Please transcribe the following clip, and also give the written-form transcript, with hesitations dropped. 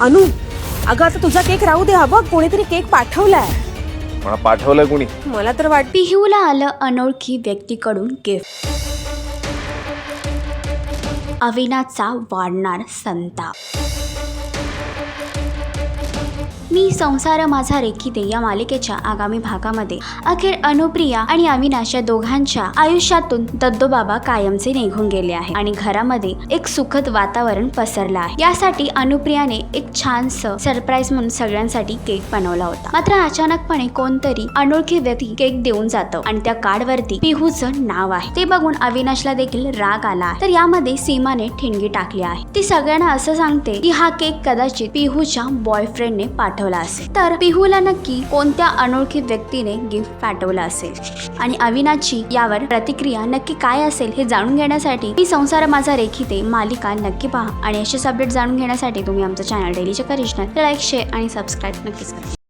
अनु, अगं आता तुझा केक राहू दे. बघ कोणीतरी केक पाठवलाय. मला पाठवलंय कोणी? मला तर वाटतं पिहूला आलं अनोळखी व्यक्तीकडून गिफ्ट. अविनाशचा वाढणार संताप. मी संसार माझा रेखीते या मालिकेच्या आगामी भागामध्ये अखेर अनुप्रिया आणि अविनाश या दोघांच्या आयुष्यातून दद्दोबाबा कायमचे निघून गेले आहे आणि घरामध्ये एक सुखद वातावरण पसरलं आहे. यासाठी अनुप्रियाने एक छानसं सरप्राईज म्हणून सगळ्यांसाठी केक बनवला होता. मात्र अचानकपणे कोणतरी अनोळखी व्यक्ती केक देऊन जातं आणि त्या कार्डवरती पिहूचं नाव आहे. ते बघून अविनाशला देखील राग आला आहे. तर यामध्ये सीमाने ठिणगी टाकली आहे. ती सगळ्यांना असं सांगते की हा केक कदाचित पिहूच्या बॉयफ्रेंडने पाठवला असेल. तर पिहूला नक्की कोणत्या अनोळखी व्यक्तीने गिफ्ट पाठवला असेल आणि अविनाशची यावर प्रतिक्रिया नक्की काय असेल हे जाणून घेण्यासाठी मी संसार माझा रेखीते मालिका नक्की पहा आणि असेच अपडेट जाणून घेण्यासाठी तुम्ही आमचं चॅनल डेलीचे करिश्मा लाईक, शेअर आणि सबस्क्राईब नक्कीच करा.